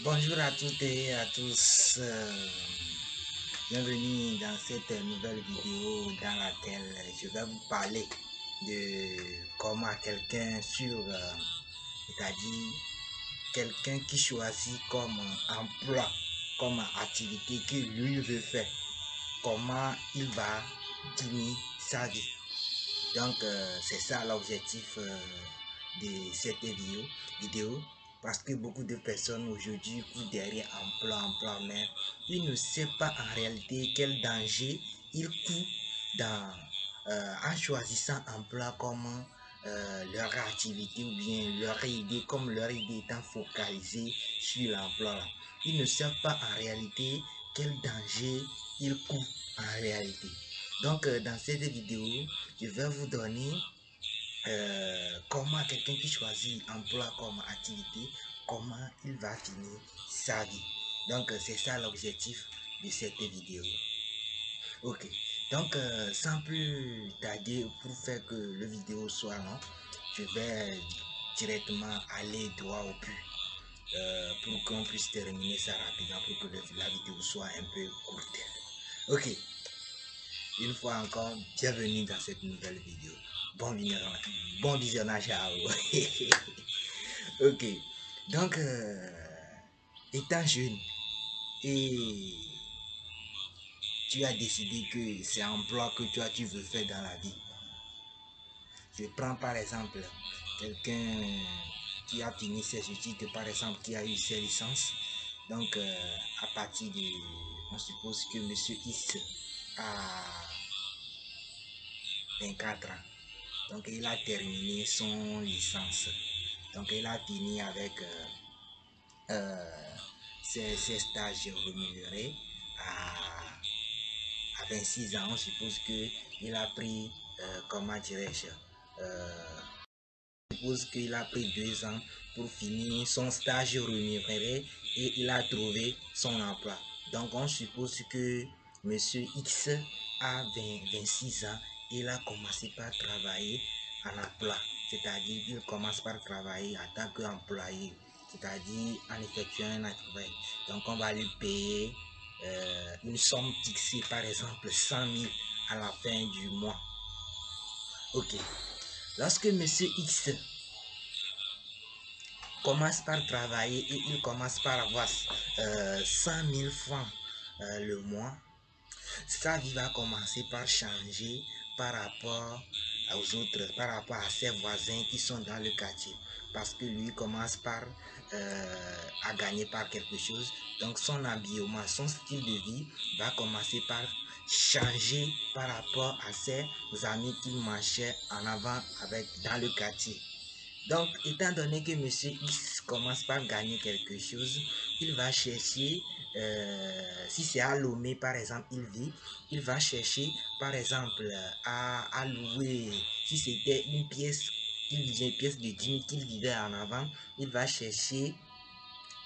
Bonjour à toutes et à tous. Bienvenue dans cette nouvelle vidéo dans laquelle je vais vous parler de comment quelqu'un c'est-à-dire quelqu'un qui choisit comme emploi, comme activité que lui veut faire, comment il va gagner sa vie. Donc, c'est ça l'objectif de cette vidéo. Parce que beaucoup de personnes aujourd'hui courent derrière emploi, mais ils ne savent pas en réalité quel danger ils courent en choisissant emploi comme leur activité ou bien leur idée, comme leur idée étant focalisée sur l'emploi. Ils ne savent pas en réalité quel danger ils courent en réalité. Donc, dans cette vidéo, je vais vous donner comment quelqu'un qui choisit emploi comme activité, comment il va finir sa vie. Donc, c'est ça l'objectif de cette vidéo. Ok, donc sans plus tarder, pour faire que le vidéo soit long, je vais directement aller droit au but pour qu'on puisse terminer ça rapidement, pour que la vidéo soit un peu courte. Ok, une fois encore, bienvenue dans cette nouvelle vidéo. Bon visionnage à vous. Ok, donc, étant jeune et tu as décidé que c'est un emploi que toi tu veux faire dans la vie. Je prends par exemple quelqu'un qui a fini ses études, par exemple, qui a eu ses licences. Donc, à partir de, on suppose que Monsieur X a 24 ans. Donc, il a terminé son licence. Donc, il a fini avec ses stages rémunérés à 26 ans. On suppose qu'il a pris, comment dirais-je, suppose qu'il a pris 2 ans pour finir son stage rémunéré et il a trouvé son emploi. Donc, on suppose que Monsieur X a 26 ans. Il a commencé par travailler en emploi, c'est-à-dire il commence par travailler en tant qu'employé, c'est-à-dire en effectuant un travail. Donc, on va lui payer une somme fixée, par exemple 100 000 à la fin du mois. Ok. Lorsque Monsieur X commence par travailler et il commence par avoir 100 000 francs le mois, sa vie va commencer par changer par rapport aux autres, par rapport à ses voisins qui sont dans le quartier. Parce que lui commence par à gagner par quelque chose. Donc son habillement, son style de vie va commencer par changer par rapport à ses amis qu'il marchait en avant avec dans le quartier. Donc, étant donné que Monsieur X commence par gagner quelque chose, il va chercher, si c'est à Lomé par exemple, il va chercher par exemple à louer, si c'était une pièce, une pièce de 10 000 qu'il vivait en avant, il va chercher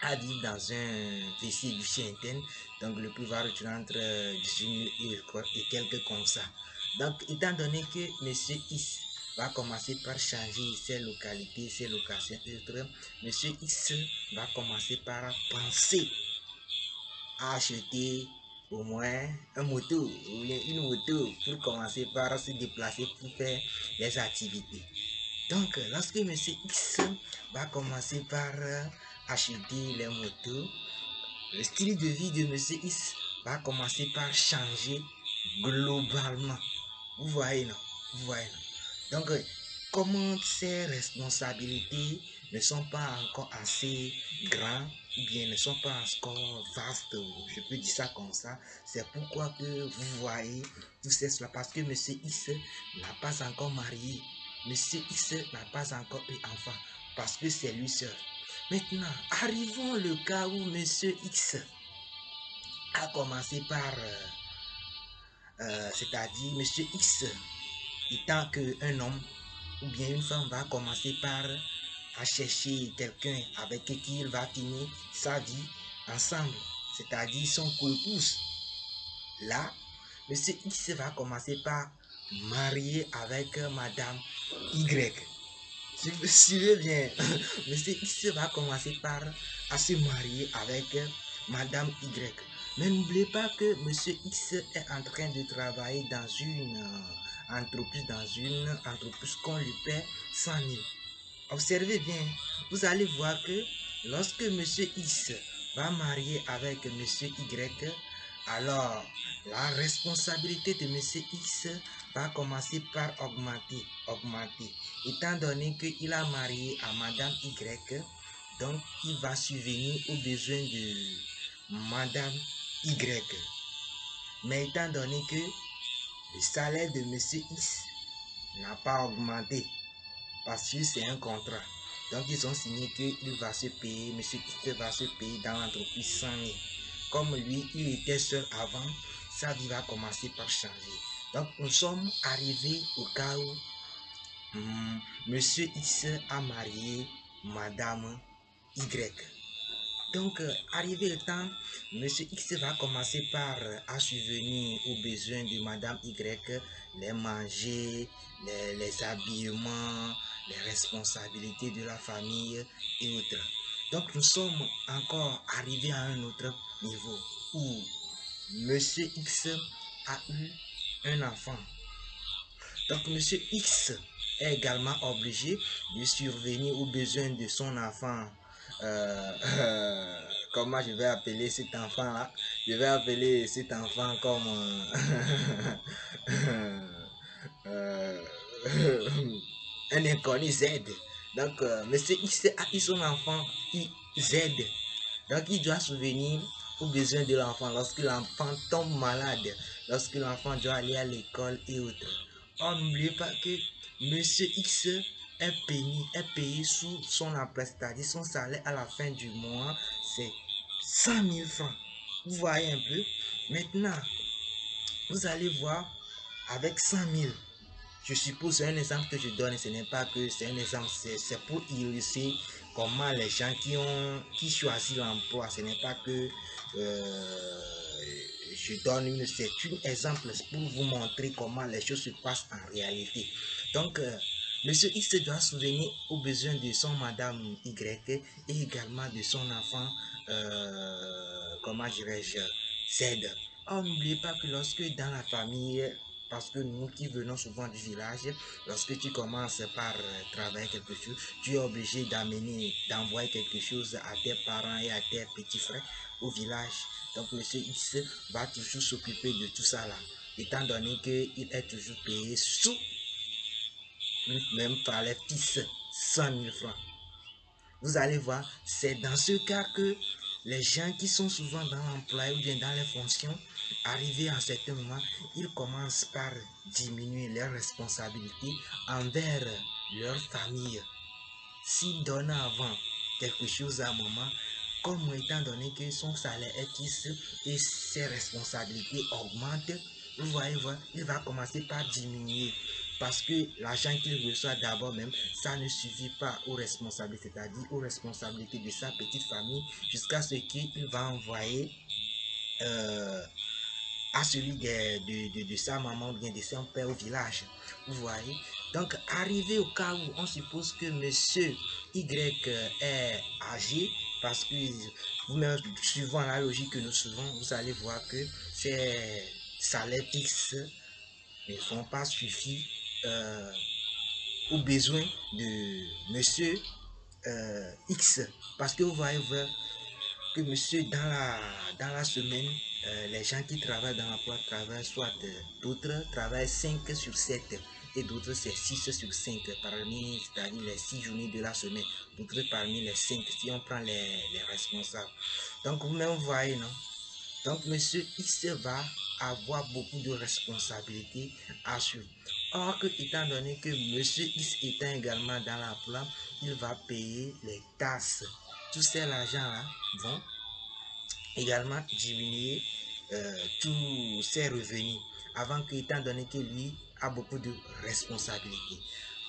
à vivre dans un WC du chien interne, donc le prix va retourner entre 18 000 et quelques comme ça. Donc, étant donné que Monsieur X va commencer par changer ses localités, ses locations et autres, Monsieur X va commencer par penser à acheter au moins un moto ou une moto pour commencer par se déplacer pour faire des activités. Donc, lorsque Monsieur X va commencer par acheter les motos, le style de vie de Monsieur X va commencer par changer globalement. Vous voyez, non? Vous voyez, non? Donc, comment ces responsabilités ne sont pas encore assez grandes ou bien ne sont pas encore vastes, je peux dire ça comme ça, c'est pourquoi que vous voyez tout cela, parce que Monsieur X n'a pas encore marié, Monsieur X n'a pas encore eu enfant, parce que c'est lui seul. Maintenant, arrivons le cas où Monsieur X a commencé par, c'est-à-dire Monsieur X étant qu'un homme ou bien une femme va commencer par à chercher quelqu'un avec qui il va finir sa vie ensemble, c'est-à-dire son épouse. Là, Monsieur X va commencer par marier avec Madame Y. Suivez bien. Monsieur X va commencer par à se marier avec Madame Y. Mais n'oubliez pas que Monsieur X est en train de travailler dans une entreprise qu'on lui paie 100 000. Observez bien, vous allez voir que lorsque Monsieur X va marier avec Monsieur Y, alors la responsabilité de Monsieur X va commencer par augmenter. Étant donné qu'il a marié à Madame Y, donc il va subvenir aux besoins de Madame Y. Mais étant donné que le salaire de Monsieur X n'a pas augmenté, parce que c'est un contrat. Donc ils ont signé qu'il va se payer, Monsieur X va se payer dans l'entreprise 100 000. Comme lui, il était seul avant, sa vie va commencer par changer. Donc nous sommes arrivés au cas où Monsieur X a marié Madame Y. Donc, arrivé le temps, Monsieur X va commencer par subvenir aux besoins de Madame Y, les manger, les habillements, les responsabilités de la famille et autres. Donc, nous sommes encore arrivés à un autre niveau où Monsieur X a eu un enfant. Donc, Monsieur X est également obligé de survenir aux besoins de son enfant. Comment je vais appeler cet enfant là? Je vais appeler cet enfant comme un inconnu Z. Donc Monsieur X a eu son enfant Z. Donc il doit souvenir aux besoins de l'enfant lorsque l'enfant tombe malade, lorsque l'enfant doit aller à l'école et autres. Or n'oubliez pas que Monsieur X est payé sous son emploi, c'est-à-dire son salaire à la fin du mois, c'est 100 000 francs. Vous voyez un peu? Maintenant, vous allez voir, avec 100 000, je suppose, c'est un exemple que je donne, ce n'est pas que c'est un exemple, c'est pour illustrer comment les gens qui choisissent l'emploi, ce n'est pas que je donne c'est un exemple pour vous montrer comment les choses se passent en réalité. Donc, Monsieur X doit souvenir aux besoins de son Madame Y et également de son enfant, comment dirais-je, Z. Or, n'oubliez pas que lorsque dans la famille, parce que nous qui venons souvent du village, lorsque tu commences par travailler quelque chose, tu es obligé d'envoyer quelque chose à tes parents et à tes petits frères au village. Donc, Monsieur X va toujours s'occuper de tout ça là, étant donné qu'il est toujours payé sous, même par les fils, 100 000 francs. Vous allez voir, c'est dans ce cas que les gens qui sont souvent dans l'emploi ou bien dans les fonctions, arrivés à un certain moment, ils commencent par diminuer leurs responsabilités envers leur famille. S'ils donnent avant quelque chose à maman, comme étant donné que son salaire est fixe et ses responsabilités augmentent, vous voyez, il va commencer par diminuer. Parce que l'argent qu'il reçoit d'abord même, ça ne suffit pas aux responsabilités, c'est-à-dire aux responsabilités de sa petite famille, jusqu'à ce qu'il va envoyer à celui de sa maman ou bien de son père au village. Vous voyez? Donc, arrivé au cas où on suppose que Monsieur Y est âgé, parce que vous-même, suivant la logique que nous suivons, vous allez voir que ces salaires fixes ne sont pas suffis aux besoins de Monsieur X. Parce que vous voyez que Monsieur, dans la semaine, les gens qui travaillent dans l'emploi travaillent soit d'autres travaillent 5 sur 7 et d'autres c'est 6 sur 5 parmi, c'est-à-dire les 6 journées de la semaine, d'autres parmi les 5 si on prend les responsables. Donc vous-même voyez, non? Donc Monsieur X va avoir beaucoup de responsabilités à suivre. Or que étant donné que Monsieur X étant également dans l'emploi, il va payer les taxes. Tous ces argents-là vont également diminuer tous ses revenus avant que, étant donné que lui a beaucoup de responsabilités.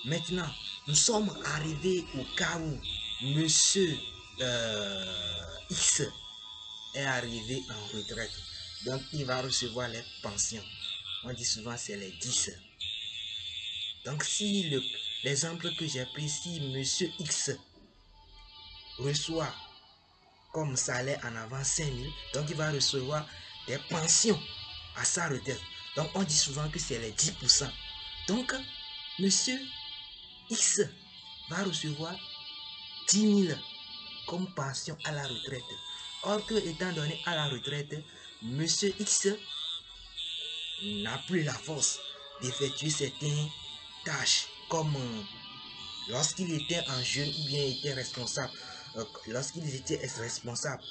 Maintenant, nous sommes arrivés au cas où Monsieur X est arrivé en retraite. Donc, il va recevoir les pensions. On dit souvent c'est les 10. Donc, si l'exemple que j'ai pris, si monsieur X reçoit comme salaire en avant 5 000, donc il va recevoir des pensions à sa retraite. Donc on dit souvent que c'est les 10%. Donc monsieur X va recevoir 10 000 comme pension à la retraite. Or que étant donné à la retraite, monsieur X n'a plus la force d'effectuer certaines tâches comme lorsqu'il était en jeune ou bien était responsable. Lorsqu'il était responsable.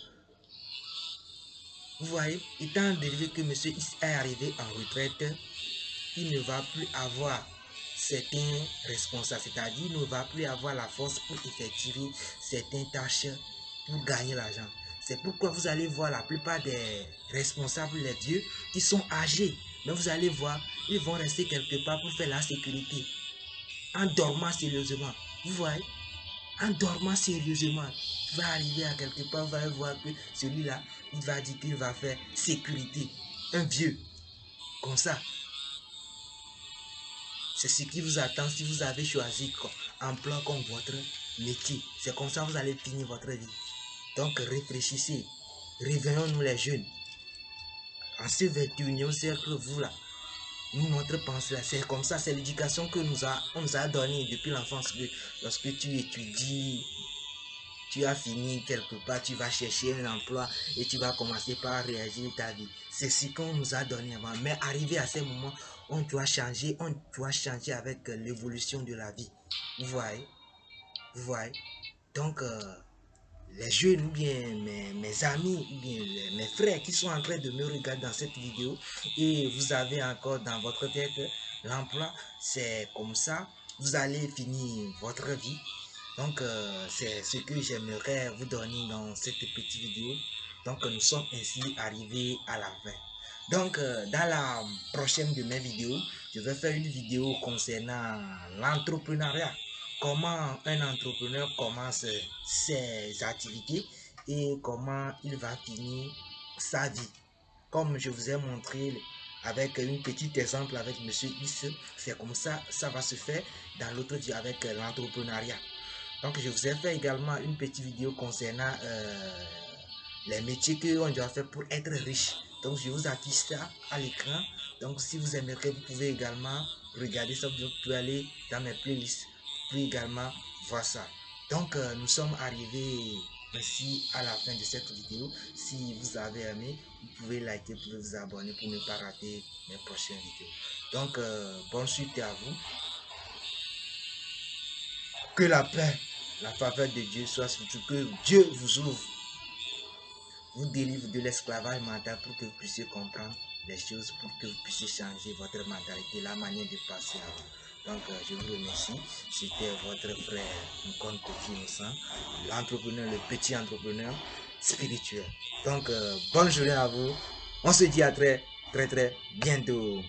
Vous voyez, étant donné que monsieur X est arrivé en retraite, il ne va plus avoir certains responsables, c'est-à-dire il ne va plus avoir la force pour effectuer certaines tâches pour gagner l'argent. C'est pourquoi vous allez voir la plupart des responsables, les vieux, qui sont âgés. Mais vous allez voir, ils vont rester quelque part pour faire la sécurité. En dormant sérieusement. Vous voyez, en dormant sérieusement, il va arriver à quelque part, vous allez voir que celui-là, il va dire qu'il va faire sécurité. Un vieux, comme ça. C'est ce qui vous attend si vous avez choisi un plan comme votre métier. C'est comme ça que vous allez finir votre vie. Donc réfléchissez. Réveillons-nous les jeunes. En ce 21e siècle, vous là, nous, notre pensée là, c'est comme ça, c'est l'éducation que on nous a donnée depuis l'enfance. Lorsque tu étudies, tu as fini quelque part, tu vas chercher un emploi et tu vas commencer par réagir ta vie. C'est ce qu'on nous a donné avant. Mais arrivé à ce moment, on doit changer avec l'évolution de la vie. Vous voyez? Vous voyez? Donc, les jeunes ou bien mes amis ou bien mes frères qui sont en train de me regarder dans cette vidéo et vous avez encore dans votre tête l'emploi, c'est comme ça, vous allez finir votre vie. Donc, c'est ce que j'aimerais vous donner dans cette petite vidéo. Donc, nous sommes ainsi arrivés à la fin. Donc, dans la prochaine de mes vidéos, je vais faire une vidéo concernant l'entrepreneuriat. Comment un entrepreneur commence ses activités et comment il va finir sa vie. Comme je vous ai montré avec un petit exemple avec monsieur X, c'est comme ça, ça va se faire dans l'autre vie avec l'entrepreneuriat. Donc, je vous ai fait également une petite vidéo concernant les métiers qu'on doit faire pour être riche. Donc, je vous affiche ça à l'écran. Donc, si vous aimeriez, vous pouvez également regarder ça. Vous pouvez aller dans mes playlists. Vous pouvez également voir ça. Donc, nous sommes arrivés ainsi à la fin de cette vidéo. Si vous avez aimé, vous pouvez liker, vous pouvez vous abonner pour ne pas rater mes prochaines vidéos. Donc, bonne suite à vous. Que la paix, la faveur de Dieu soit surtout, que Dieu vous ouvre, vous délivre de l'esclavage mental pour que vous puissiez comprendre les choses, pour que vous puissiez changer votre mentalité, la manière de passer à vous. Donc, je vous remercie. C'était votre frère Nkono Petit Innocent, l'entrepreneur, le petit entrepreneur spirituel. Donc, bonne journée à vous. On se dit à très bientôt.